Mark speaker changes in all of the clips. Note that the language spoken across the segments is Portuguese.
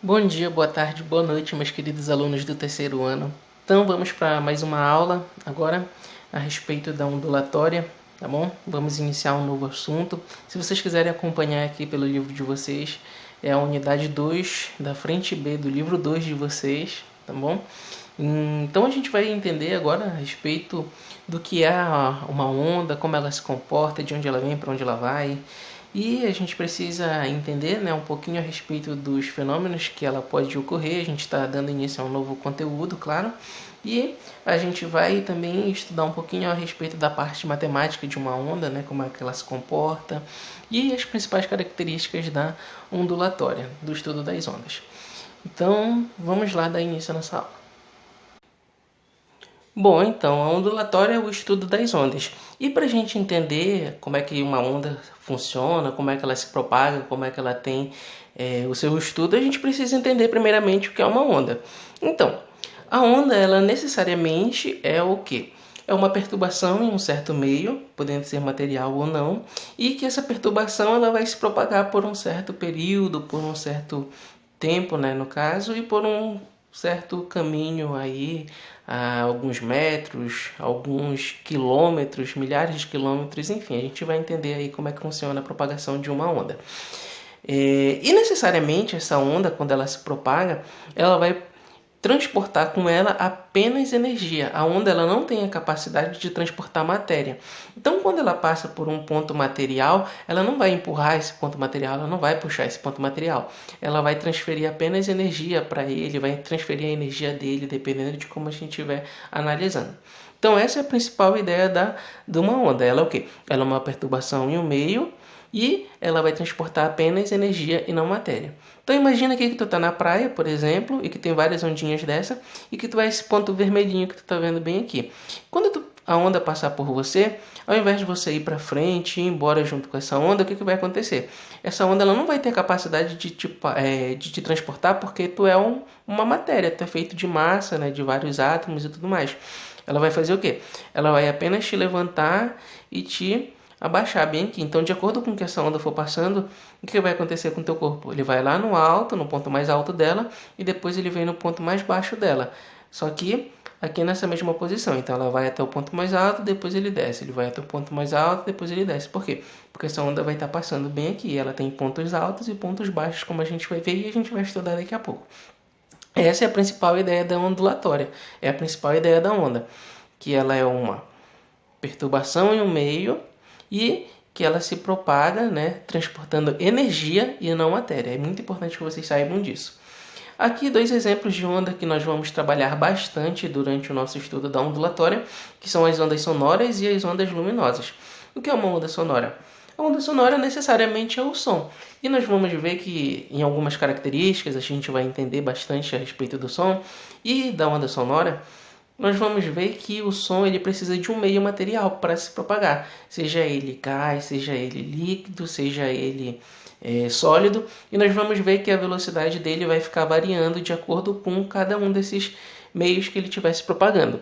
Speaker 1: Bom dia, boa tarde, boa noite, meus queridos alunos do terceiro ano. Então vamos para mais uma aula agora a respeito da ondulatória, tá bom? Vamos iniciar um novo assunto. Se vocês quiserem acompanhar aqui pelo livro de vocês, é a unidade 2 da frente B do livro 2 de vocês, tá bom? Então a gente vai entender agora a respeito do que é uma onda, como ela se comporta, de onde ela vem, para onde ela vai. E a gente precisa entender, né, um pouquinho a respeito dos fenômenos que ela pode ocorrer. A gente está dando início a um novo conteúdo, claro. E a gente vai também estudar um pouquinho a respeito da parte matemática de uma onda, né, como é que ela se comporta e as principais características da ondulatória, do estudo das ondas. Então, vamos lá dar início nessa aula. Bom, então, a ondulatória é o estudo das ondas. E para a gente entender como é que uma onda funciona, como é que ela se propaga, como é que ela tem o seu estudo, a gente precisa entender primeiramente o que é uma onda. Então, a onda, ela necessariamente é o quê? É uma perturbação em um certo meio, podendo ser material ou não, e que essa perturbação ela vai se propagar por um certo período, por um certo tempo, né, no caso, e por um certo caminho aí, a alguns metros, alguns quilômetros, milhares de quilômetros, enfim, a gente vai entender aí como é que funciona a propagação de uma onda. E necessariamente essa onda, quando ela se propaga, ela vai transportar com ela apenas energia. A onda ela não tem a capacidade de transportar matéria. Então, quando ela passa por um ponto material, ela não vai empurrar esse ponto material, ela não vai puxar esse ponto material. Ela vai transferir apenas energia para ele, vai transferir a energia dele, dependendo de como a gente estiver analisando. Então, essa é a principal ideia de uma onda. Ela é o quê? Ela é uma perturbação em um meio e ela vai transportar apenas energia e não matéria. Então imagina aqui que tu tá na praia, por exemplo, e que tem várias ondinhas dessa, e que tu vai esse ponto vermelhinho que tu tá vendo bem aqui. Quando a onda passar por você, ao invés de você ir para frente e ir embora junto com essa onda, o que vai acontecer? Essa onda ela não vai ter a capacidade de te transportar porque tu é uma matéria, tu é feito de massa, né, de vários átomos e tudo mais. Ela vai fazer o quê? Ela vai apenas te levantar e te abaixar bem aqui. Então, de acordo com o que essa onda for passando, o que vai acontecer com o teu corpo? Ele vai lá no alto, no ponto mais alto dela, e depois ele vem no ponto mais baixo dela. Só que aqui nessa mesma posição. Então, ela vai até o ponto mais alto, depois ele desce. Ele vai até o ponto mais alto, depois ele desce. Por quê? Porque essa onda vai estar passando bem aqui. Ela tem pontos altos e pontos baixos, como a gente vai ver e a gente vai estudar daqui a pouco. Essa é a principal ideia da ondulatória. É a principal ideia da onda. Que ela é uma perturbação em um meio e que ela se propaga, né, transportando energia e não matéria. É muito importante que vocês saibam disso. Aqui dois exemplos de onda que nós vamos trabalhar bastante durante o nosso estudo da ondulatória, que são as ondas sonoras e as ondas luminosas. O que é uma onda sonora? A onda sonora necessariamente é o som. E nós vamos ver que em algumas características a gente vai entender bastante a respeito do som e da onda sonora. Nós vamos ver que o som ele precisa de um meio material para se propagar, seja ele gás, seja ele líquido, seja ele sólido, e nós vamos ver que a velocidade dele vai ficar variando de acordo com cada um desses meios que ele estiver se propagando.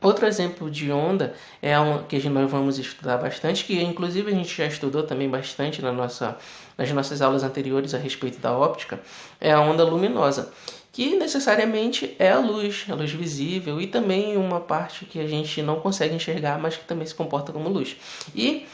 Speaker 1: Outro exemplo de onda é uma que nós vamos estudar bastante, que inclusive a gente já estudou também bastante nas nossas aulas anteriores a respeito da óptica, é a onda luminosa, que necessariamente é a luz visível e também uma parte que a gente não consegue enxergar, mas que também se comporta como luz. E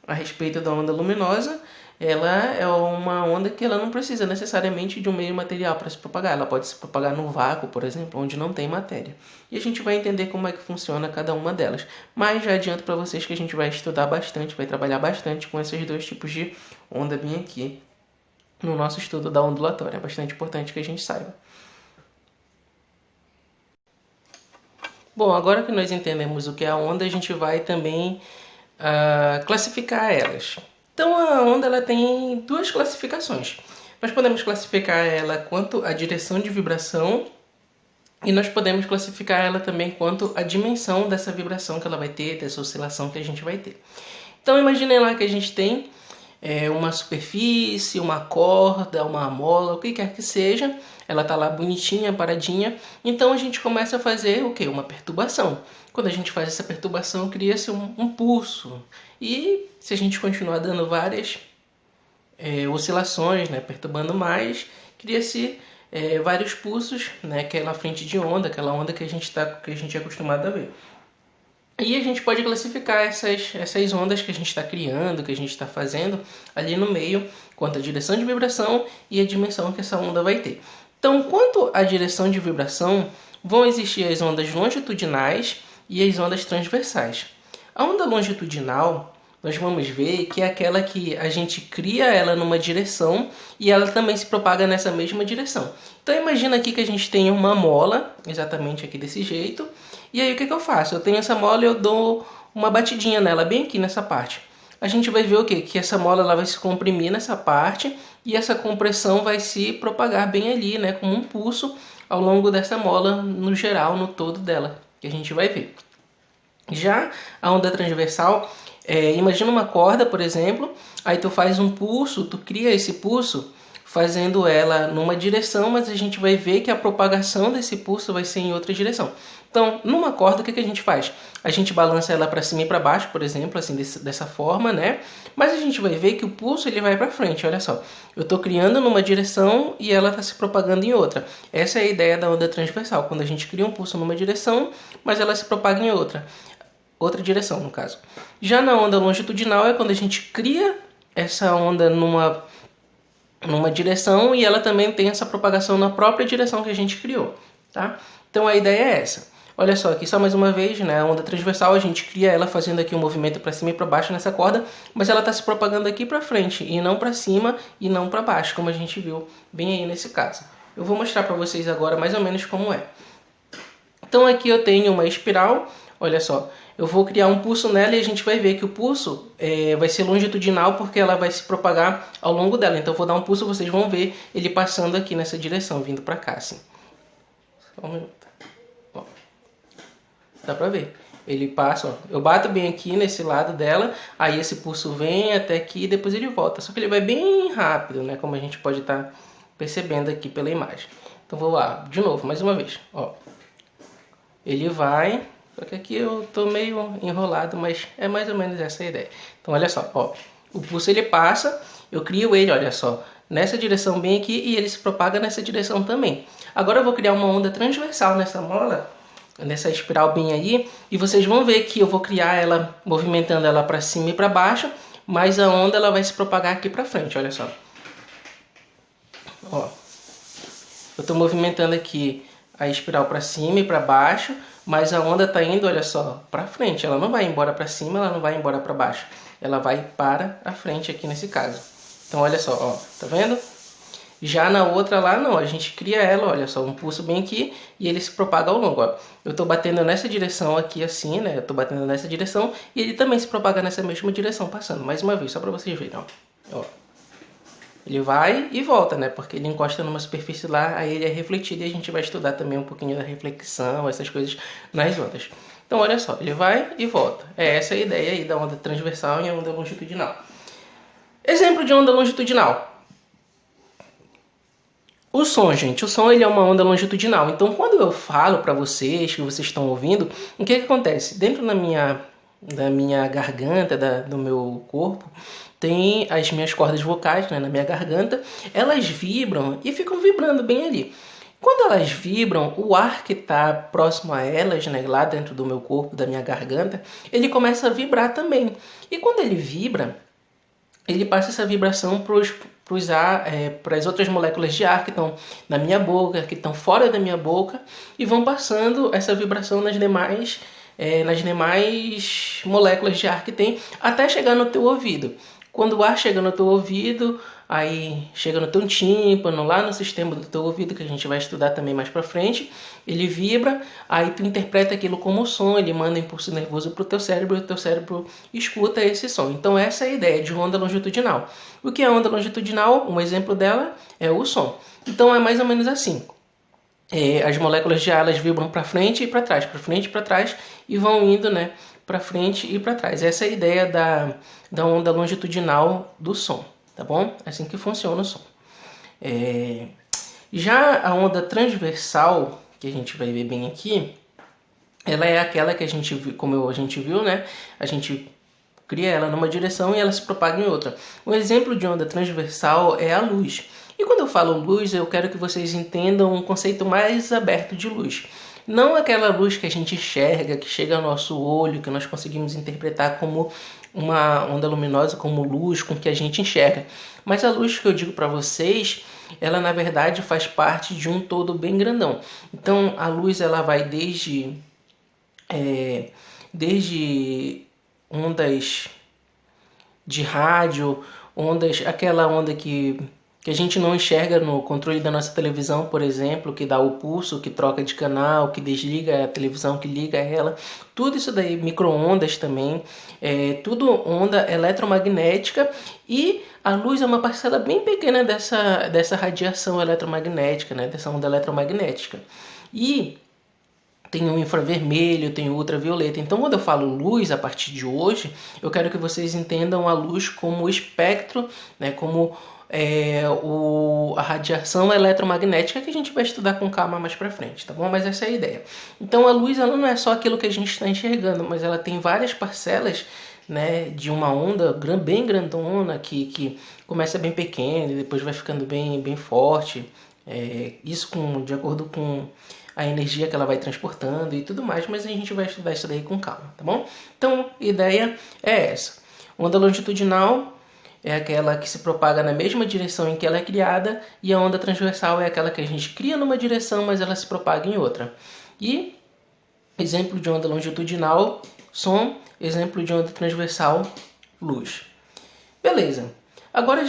Speaker 1: a respeito da onda luminosa, ela é uma onda que ela não precisa necessariamente de um meio material para se propagar. Ela pode se propagar no vácuo, por exemplo, onde não tem matéria. E a gente vai entender como é que funciona cada uma delas. Mas já adianto para vocês que a gente vai estudar bastante, vai trabalhar bastante com esses dois tipos de onda bem aqui no nosso estudo da ondulatória. É bastante importante que a gente saiba. Bom, agora que nós entendemos o que é a onda, a gente vai também classificar elas. Então a onda ela tem duas classificações. Nós podemos classificar ela quanto à direção de vibração e nós podemos classificar ela também quanto à dimensão dessa vibração que ela vai ter, dessa oscilação que a gente vai ter. Então imaginem lá que a gente tem uma superfície, uma corda, uma mola, o que quer que seja. Ela está lá bonitinha, paradinha. Então a gente começa a fazer o quê? Uma perturbação. Quando a gente faz essa perturbação, cria-se um pulso. E se a gente continuar dando várias oscilações, né, perturbando mais, cria-se vários pulsos, né, aquela frente de onda, aquela onda que a gente é acostumado a ver. E a gente pode classificar essas ondas que a gente está criando, que a gente está fazendo ali no meio, quanto à direção de vibração e a dimensão que essa onda vai ter. Então, quanto à direção de vibração, vão existir as ondas longitudinais e as ondas transversais. A onda longitudinal, nós vamos ver que é aquela que a gente cria ela numa direção e ela também se propaga nessa mesma direção. Então imagina aqui que a gente tem uma mola, exatamente aqui desse jeito, e aí o que eu faço? Eu tenho essa mola e eu dou uma batidinha nela, bem aqui nessa parte. A gente vai ver o quê? Que essa mola ela vai se comprimir nessa parte e essa compressão vai se propagar bem ali, né, como um pulso ao longo dessa mola, no geral, no todo dela, que a gente vai ver. Já a onda transversal, imagina uma corda, por exemplo, aí tu faz um pulso, tu cria esse pulso fazendo ela numa direção, mas a gente vai ver que a propagação desse pulso vai ser em outra direção. Então, numa corda, o que a gente faz? A gente balança ela para cima e para baixo, por exemplo, assim dessa forma, né? Mas a gente vai ver que o pulso ele vai para frente, olha só. Eu estou criando numa direção e ela está se propagando em outra. Essa é a ideia da onda transversal, quando a gente cria um pulso numa direção, mas ela se propaga em outra direção, no caso. Já na onda longitudinal é quando a gente cria essa onda numa direção e ela também tem essa propagação na própria direção que a gente criou, tá? Então a ideia é essa. Olha só, aqui só mais uma vez, né? A onda transversal a gente cria ela fazendo aqui um movimento para cima e para baixo nessa corda, mas ela está se propagando aqui para frente e não para cima e não para baixo, como a gente viu bem aí nesse caso. Eu vou mostrar para vocês agora mais ou menos como é. Então aqui eu tenho uma espiral, olha só. Eu vou criar um pulso nela e a gente vai ver que o pulso vai ser longitudinal porque ela vai se propagar ao longo dela. Então eu vou dar um pulso, vocês vão ver ele passando aqui nessa direção, vindo para cá, assim. Só um minuto. Ó, dá para ver. Ele passa, ó, eu bato bem aqui nesse lado dela, aí esse pulso vem até aqui e depois ele volta. Só que ele vai bem rápido, né? Como a gente pode estar percebendo aqui pela imagem. Então vou lá, de novo, mais uma vez. Ó. Ele vai... Só que aqui eu tô meio enrolado, mas é mais ou menos essa a ideia. Então olha só, ó, o pulso ele passa, eu crio ele, olha só, nessa direção bem aqui e ele se propaga nessa direção também. Agora eu vou criar uma onda transversal nessa mola, nessa espiral bem aí, e vocês vão ver que eu vou criar ela, movimentando ela para cima e para baixo, mas a onda ela vai se propagar aqui para frente, olha só. Ó, eu tô movimentando aqui a espiral para cima e para baixo, mas a onda está indo, olha só, para frente. Ela não vai embora para cima, ela não vai embora para baixo. Ela vai para a frente aqui nesse caso. Então olha só, ó, tá vendo? Já na outra lá não, a gente cria ela, olha só, um pulso bem aqui e ele se propaga ao longo, ó. Eu tô batendo nessa direção aqui assim, né? Eu tô batendo nessa direção e ele também se propaga nessa mesma direção, passando. Mais uma vez, só para vocês verem, ó. Ele vai e volta, né? Porque ele encosta numa superfície lá, aí ele é refletido e a gente vai estudar também um pouquinho da reflexão, essas coisas nas ondas. Então, olha só, ele vai e volta. É essa a ideia aí da onda transversal e a onda longitudinal. Exemplo de onda longitudinal. O som, gente. O som ele é uma onda longitudinal. Então, quando eu falo para vocês, que vocês estão ouvindo, o que acontece? Dentro da minha garganta, do meu corpo, tem as minhas cordas vocais, né, na minha garganta, elas vibram e ficam vibrando bem ali. Quando elas vibram, o ar que está próximo a elas, né, lá dentro do meu corpo, da minha garganta, ele começa a vibrar também. E quando ele vibra, ele passa essa vibração para as outras moléculas de ar que estão na minha boca, que estão fora da minha boca, e vão passando essa vibração nas demais moléculas de ar que tem, até chegar no teu ouvido. Quando o ar chega no teu ouvido, aí chega no teu tímpano, lá no sistema do teu ouvido, que a gente vai estudar também mais pra frente, ele vibra, aí tu interpreta aquilo como som, ele manda impulso nervoso pro teu cérebro, e o teu cérebro escuta esse som. Então essa é a ideia de onda longitudinal. O que é onda longitudinal? Um exemplo dela é o som. Então é mais ou menos assim. As moléculas de ar elas vibram para frente e para trás, para frente e para trás, e vão indo, né, para frente e para trás. Essa é a ideia da onda longitudinal do som, tá bom? É assim que funciona o som. Já a onda transversal, que a gente vai ver bem aqui, ela é aquela que a gente viu, né? A gente cria ela numa direção e ela se propaga em outra. Um exemplo de onda transversal é a luz. E quando eu falo luz, eu quero que vocês entendam um conceito mais aberto de luz. Não aquela luz que a gente enxerga, que chega ao nosso olho, que nós conseguimos interpretar como uma onda luminosa, como luz com que a gente enxerga. Mas a luz que eu digo para vocês, ela na verdade faz parte de um todo bem grandão. Então a luz ela vai desde ondas de rádio, aquela onda que a gente não enxerga no controle da nossa televisão, por exemplo, que dá o pulso, que troca de canal, que desliga a televisão, que liga ela. Tudo isso daí, micro-ondas também, tudo onda eletromagnética, e a luz é uma parcela bem pequena dessa radiação eletromagnética, né? Dessa onda eletromagnética. E tem o infravermelho, tem o ultravioleta. Então, quando eu falo luz, a partir de hoje, eu quero que vocês entendam a luz como o espectro, né, como a radiação eletromagnética, que a gente vai estudar com calma mais pra frente, tá bom? Mas essa é a ideia. Então, a luz ela não é só aquilo que a gente está enxergando, mas ela tem várias parcelas, né, de uma onda bem grandona, que começa bem pequena e depois vai ficando bem forte. Isso de acordo com a energia que ela vai transportando e tudo mais, mas a gente vai estudar isso daí com calma, tá bom? Então, a ideia é essa. Onda longitudinal é aquela que se propaga na mesma direção em que ela é criada, e a onda transversal é aquela que a gente cria numa direção, mas ela se propaga em outra. E exemplo de onda longitudinal, som. Exemplo de onda transversal, luz. Beleza. Agora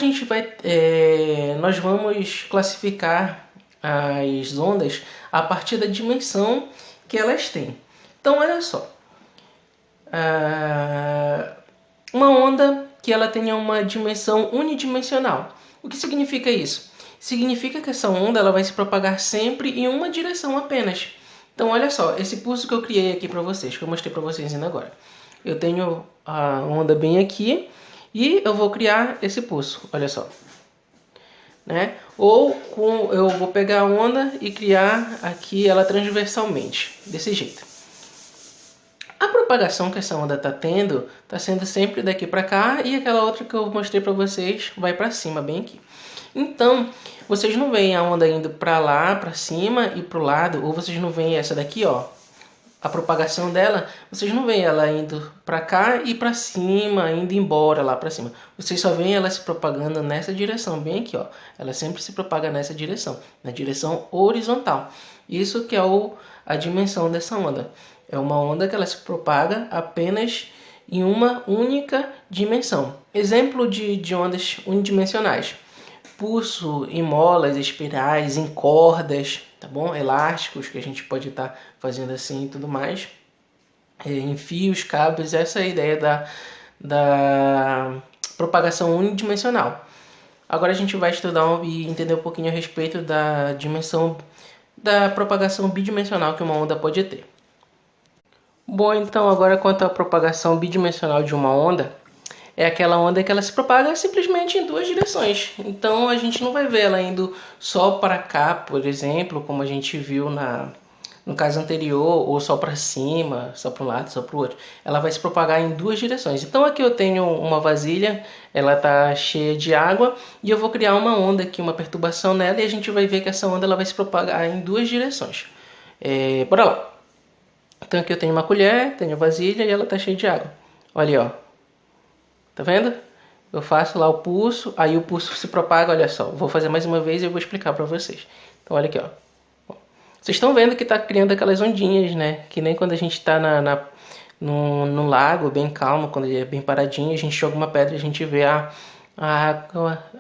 Speaker 1: nós vamos classificar as ondas a partir da dimensão que elas têm. Então, olha só. Uma onda que ela tenha uma dimensão unidimensional. O que significa isso? Significa que essa onda ela vai se propagar sempre em uma direção apenas. Então, olha só, esse pulso que eu criei aqui para vocês, que eu mostrei para vocês ainda agora. Eu tenho a onda bem aqui e eu vou criar esse pulso, olha só. Né? Eu vou pegar a onda e criar aqui ela transversalmente, desse jeito. A propagação que essa onda está tendo, está sendo sempre daqui para cá, e aquela outra que eu mostrei para vocês vai para cima, bem aqui. Então, vocês não veem a onda indo para lá, para cima e para o lado, ou vocês não veem essa daqui, ó. A propagação dela, vocês não veem ela indo para cá e para cima, indo embora lá para cima. Vocês só veem ela se propagando nessa direção, bem aqui, ó. Ela sempre se propaga nessa direção, na direção horizontal. Isso que é a dimensão dessa onda. É uma onda que ela se propaga apenas em uma única dimensão. Exemplo de ondas unidimensionais. Pulso em molas, espirais, em cordas, tá bom? Elásticos que a gente pode estar fazendo assim e tudo mais. Em fios, cabos, essa é a ideia da propagação unidimensional. Agora a gente vai estudar e entender um pouquinho a respeito da dimensão da propagação bidimensional que uma onda pode ter. Bom, então agora quanto à propagação bidimensional de uma onda, é aquela onda que ela se propaga simplesmente em duas direções. Então a gente não vai ver ela indo só para cá, por exemplo, como a gente viu no caso anterior, ou só para cima, só para um lado, só para o outro. Ela vai se propagar em duas direções. Então aqui eu tenho uma vasilha, ela está cheia de água, e eu vou criar uma onda aqui, uma perturbação nela, e a gente vai ver que essa onda ela vai se propagar em duas direções. Bora lá. Então aqui eu tenho uma colher, tenho a vasilha e ela está cheia de água. Olha aí, ó. Tá vendo? Eu faço lá o pulso, aí o pulso se propaga, olha só. Vou fazer mais uma vez e eu vou explicar para vocês. Então olha aqui, ó. Vocês estão vendo que está criando aquelas ondinhas, né? Que nem quando a gente está no lago, bem calmo, quando ele é bem paradinho, a gente joga uma pedra e a gente vê a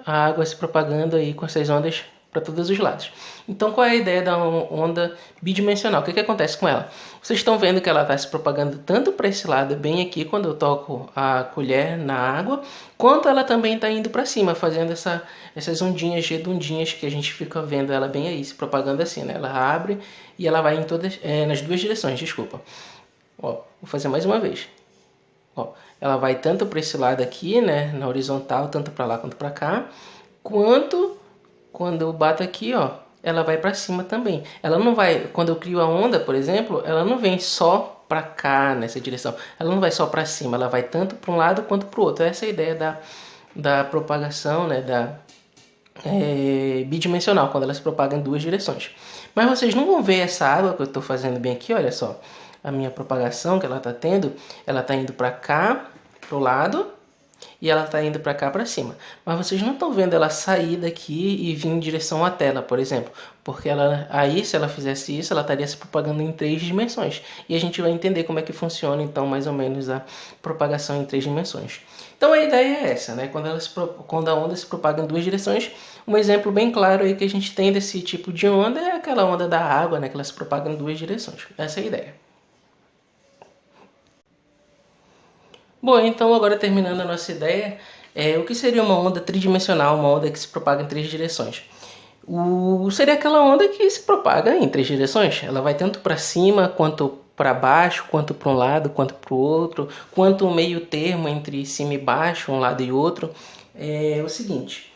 Speaker 1: água se propagando aí com essas ondas para todos os lados. Então, qual é a ideia da onda bidimensional? O que acontece com ela? Vocês estão vendo que ela está se propagando tanto para esse lado, bem aqui, quando eu toco a colher na água, quanto ela também está indo para cima, fazendo essas ondinhas redondinhas que a gente fica vendo ela bem aí, se propagando assim, né? Ela abre e ela vai nas duas direções, desculpa. Ó, vou fazer mais uma vez. Ó, ela vai tanto para esse lado aqui, né, na horizontal, tanto para lá quanto para cá, quanto quando eu bato aqui, ó, ela vai para cima também. Ela não vai, quando eu crio a onda, por exemplo, ela não vem só para cá nessa direção. Ela não vai só para cima, ela vai tanto para um lado quanto para o outro. Essa é a ideia da propagação, né, bidimensional, quando ela se propaga em duas direções. Mas vocês não vão ver essa água que eu estou fazendo bem aqui, olha só. A minha propagação que ela está tendo, ela está indo para cá, para o lado, e ela está indo para cá, para cima. Mas vocês não estão vendo ela sair daqui e vir em direção à tela, por exemplo. Porque aí, se ela fizesse isso, ela estaria se propagando em 3 dimensões. E a gente vai entender como é que funciona, então, mais ou menos a propagação em 3 dimensões. Então, a ideia é essa, né? Quando a onda se propaga em 2 direções, um exemplo bem claro aí que a gente tem desse tipo de onda é aquela onda da água, né? Que ela se propaga em 2 direções. Essa é a ideia. Bom, então agora terminando a nossa ideia, o que seria uma onda tridimensional, uma onda que se propaga em 3 direções? Seria aquela onda que se propaga em 3 direções. Ela vai tanto para cima, quanto para baixo, quanto para um lado, quanto para o outro, quanto um meio termo entre cima e baixo, um lado e outro. É o seguinte,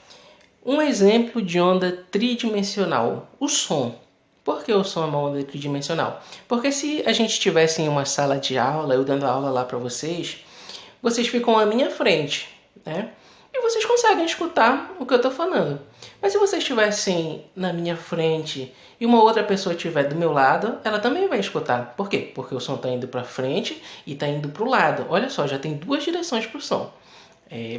Speaker 1: um exemplo de onda tridimensional, o som. Por que o som é uma onda tridimensional? Porque se a gente estivesse em uma sala de aula, eu dando aula lá para vocês ficam à minha frente, né? E vocês conseguem escutar o que eu estou falando. Mas se vocês estivessem na minha frente e uma outra pessoa estiver do meu lado, ela também vai escutar. Por quê? Porque o som está indo para frente e está indo para o lado. Olha só, já tem 2 direções para o som.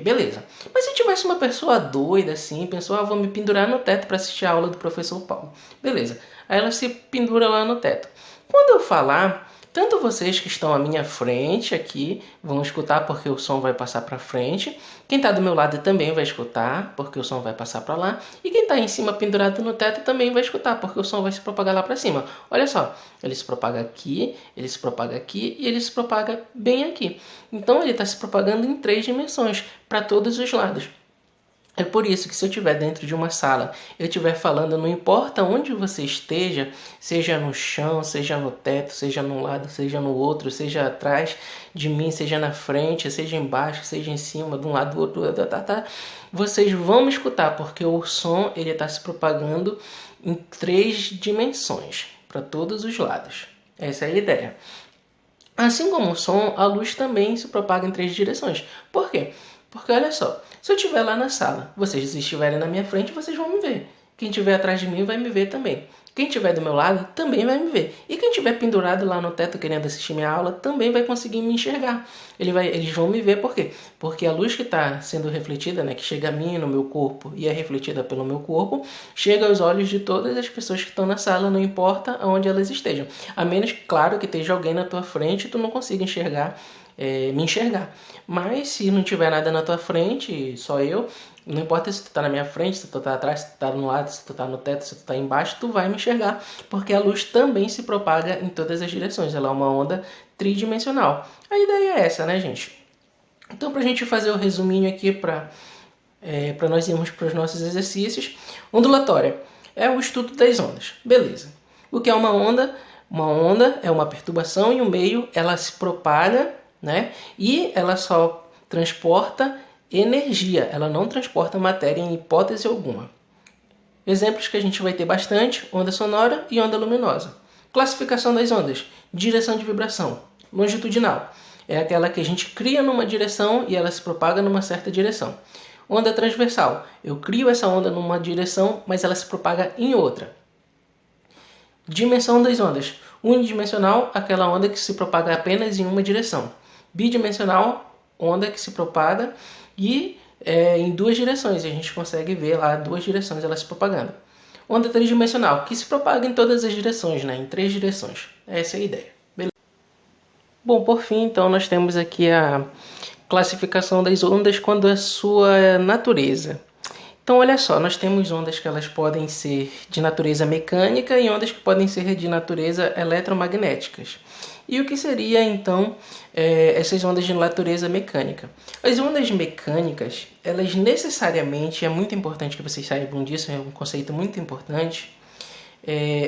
Speaker 1: Beleza. Mas se tivesse uma pessoa doida assim, pensou, vou me pendurar no teto para assistir a aula do professor Paulo. Beleza. Aí ela se pendura lá no teto. Quando eu falar, tanto vocês que estão à minha frente aqui vão escutar porque o som vai passar para frente. Quem está do meu lado também vai escutar porque o som vai passar para lá. E quem está em cima pendurado no teto também vai escutar porque o som vai se propagar lá para cima. Olha só, ele se propaga aqui, ele se propaga aqui e ele se propaga bem aqui. Então ele está se propagando em 3 dimensões para todos os lados. É por isso que se eu estiver dentro de uma sala, eu estiver falando, não importa onde você esteja, seja no chão, seja no teto, seja num lado, seja no outro, seja atrás de mim, seja na frente, seja embaixo, seja em cima, de um lado do outro, vocês vão me escutar, porque o som ele está se propagando em 3 dimensões, para todos os lados. Essa é a ideia. Assim como o som, a luz também se propaga em 3 direções. Por quê? Porque olha só, se eu estiver lá na sala, vocês estiverem na minha frente, vocês vão me ver. Quem estiver atrás de mim vai me ver também. Quem estiver do meu lado também vai me ver. E quem estiver pendurado lá no teto querendo assistir minha aula também vai conseguir me enxergar. Eles vão me ver por quê? Porque a luz que está sendo refletida, né, que chega a mim no meu corpo e é refletida pelo meu corpo, chega aos olhos de todas as pessoas que estão na sala, não importa onde elas estejam. A menos, claro, que esteja alguém na tua frente e tu não consiga me enxergar. Mas se não tiver nada na tua frente, só eu, não importa se tu tá na minha frente, se tu tá atrás, se tu tá no lado, se tu tá no teto, se tu tá embaixo, tu vai me enxergar, porque a luz também se propaga em todas as direções, ela é uma onda tridimensional. A ideia é essa, né, gente? Então, pra gente fazer o resuminho aqui, para nós irmos para os nossos exercícios, ondulatória é o estudo das ondas, beleza. O que é uma onda? Uma onda é uma perturbação em um meio, ela se propaga, né? E ela só transporta energia, ela não transporta matéria em hipótese alguma. Exemplos que a gente vai ter bastante: onda sonora e onda luminosa. Classificação das ondas: direção de vibração. Longitudinal é aquela que a gente cria numa direção e ela se propaga numa certa direção. Onda transversal: eu crio essa onda numa direção, mas ela se propaga em outra. Dimensão das ondas: unidimensional, aquela onda que se propaga apenas em uma direção. Bidimensional, onda que se propaga em 2 direções. A gente consegue ver lá 2 direções ela se propagando. Onda tridimensional, que se propaga em todas as direções, né? Em 3 direções. Essa é a ideia. Beleza? Bom, por fim, então, nós temos aqui a classificação das ondas quando a sua natureza. Então, olha só, nós temos ondas que elas podem ser de natureza mecânica e ondas que podem ser de natureza eletromagnéticas. E o que seria, então, essas ondas de natureza mecânica? As ondas mecânicas, elas necessariamente, é muito importante que vocês saibam disso, é um conceito muito importante.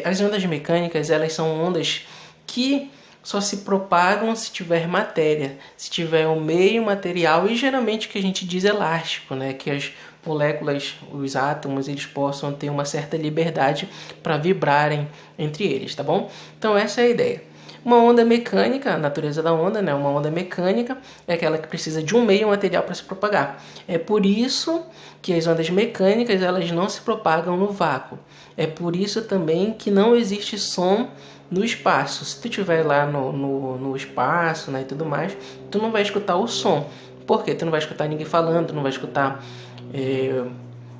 Speaker 1: As ondas mecânicas, elas são ondas que só se propagam se tiver matéria, se tiver um meio material e geralmente o que a gente diz elástico, né? Que as moléculas, os átomos, eles possam ter uma certa liberdade para vibrarem entre eles, tá bom? Então essa é a ideia. Uma onda mecânica, a natureza da onda, né? Uma onda mecânica é aquela que precisa de um meio material para se propagar. É por isso que as ondas mecânicas elas não se propagam no vácuo. É por isso também que não existe som no espaço. Se tu estiver lá no espaço, né, e tudo mais, tu não vai escutar o som. Por quê? Tu não vai escutar ninguém falando, tu não vai escutar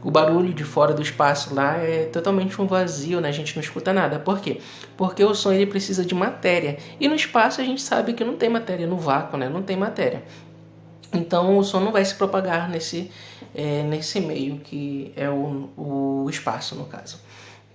Speaker 1: o barulho de fora do espaço lá, é totalmente um vazio, né? A gente não escuta nada. Por quê? Porque o som ele precisa de matéria. E no espaço a gente sabe que não tem matéria, no vácuo, né? Não tem matéria. Então o som não vai se propagar nesse meio que é o espaço, no caso.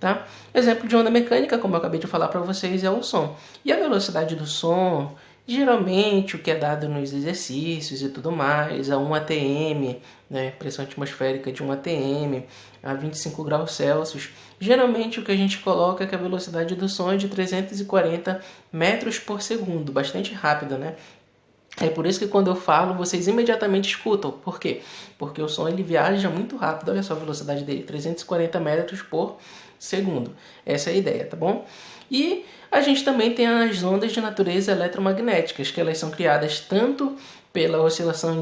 Speaker 1: Tá? Exemplo de onda mecânica, como eu acabei de falar para vocês, é o som. E a velocidade do som, geralmente o que é dado nos exercícios e tudo mais, a 1 atm, né? Pressão atmosférica de 1 atm, a 25 graus Celsius. Geralmente o que a gente coloca é que a velocidade do som é de 340 metros por segundo, bastante rápida, né? É por isso que quando eu falo, vocês imediatamente escutam. Por quê? Porque o som ele viaja muito rápido. Olha só a velocidade dele, 340 metros por segundo. Essa é a ideia, tá bom? E a gente também tem as ondas de natureza eletromagnéticas, que elas são criadas tanto pela oscilação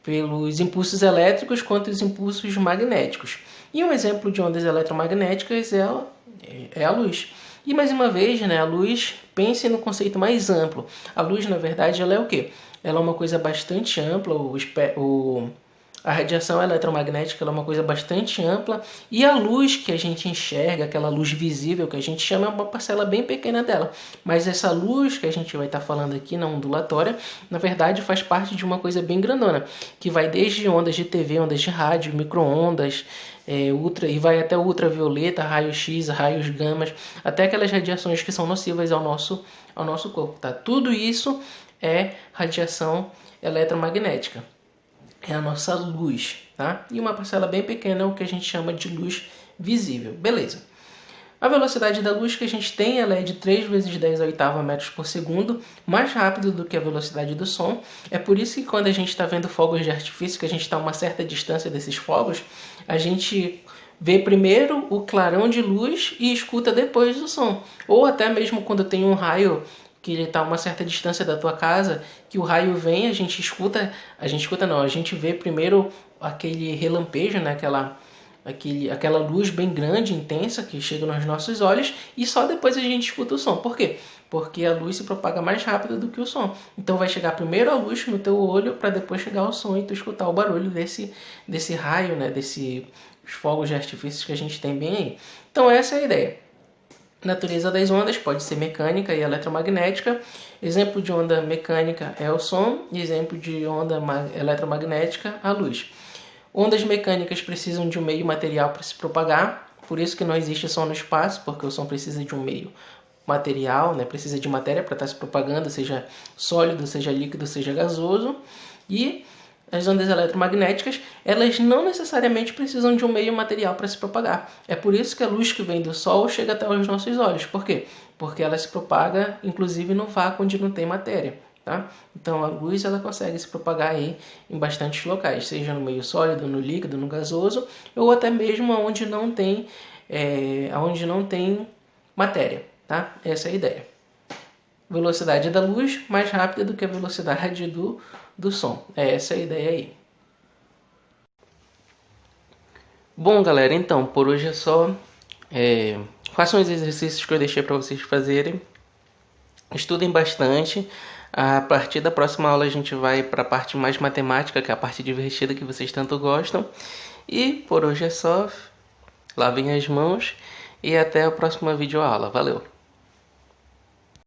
Speaker 1: pelos impulsos elétricos quanto os impulsos magnéticos. E um exemplo de ondas eletromagnéticas é a luz. E mais uma vez, né, a luz, pense no conceito mais amplo. A luz, na verdade, ela é o quê? Ela é uma coisa bastante ampla, a radiação eletromagnética ela é uma coisa bastante ampla e a luz que a gente enxerga, aquela luz visível que a gente chama, é uma parcela bem pequena dela. Mas essa luz que a gente vai estar falando aqui na ondulatória, na verdade faz parte de uma coisa bem grandona, que vai desde ondas de TV, ondas de rádio, micro-ondas, e vai até ultravioleta, raios-x, raios gamas, até aquelas radiações que são nocivas ao nosso corpo. Tá? Tudo isso é radiação eletromagnética. É a nossa luz, tá? E uma parcela bem pequena é o que a gente chama de luz visível. Beleza. A velocidade da luz que a gente tem ela é de 3 vezes 10 a oitava metros por segundo, mais rápido do que a velocidade do som. É por isso que quando a gente está vendo fogos de artifício, que a gente está a uma certa distância desses fogos, a gente vê primeiro o clarão de luz e escuta depois o som. Ou até mesmo quando tem um raio que ele está a uma certa distância da tua casa, que o raio vem, a gente vê primeiro aquele relampejo, né? Aquela luz bem grande, intensa, que chega nos nossos olhos, e só depois a gente escuta o som. Por quê? Porque a luz se propaga mais rápido do que o som. Então vai chegar primeiro a luz no teu olho, para depois chegar o som e tu escutar o barulho desse raio, né? Desses fogos de artifício que a gente tem bem aí. Então essa é a ideia. Natureza das ondas pode ser mecânica e eletromagnética. Exemplo de onda mecânica é o som, e exemplo de onda eletromagnética, a luz. Ondas mecânicas precisam de um meio material para se propagar, por isso que não existe som no espaço, porque o som precisa de um meio material, né? Precisa de matéria para estar se propagando, seja sólido, seja líquido, seja gasoso. E as ondas eletromagnéticas, elas não necessariamente precisam de um meio material para se propagar. É por isso que a luz que vem do Sol chega até os nossos olhos. Por quê? Porque ela se propaga, inclusive, no vácuo onde não tem matéria. Tá? Então a luz ela consegue se propagar aí em bastantes locais, seja no meio sólido, no líquido, no gasoso, ou até mesmo onde não tem matéria. Tá? Essa é a ideia. Velocidade da luz mais rápida do que a velocidade do som. Essa é a ideia aí. Bom, galera, então, por hoje é só. Façam os exercícios que eu deixei para vocês fazerem. Estudem bastante. A partir da próxima aula a gente vai para a parte mais matemática, que é a parte divertida que vocês tanto gostam. E por hoje é só. Lavem as mãos e até a próxima videoaula. Valeu!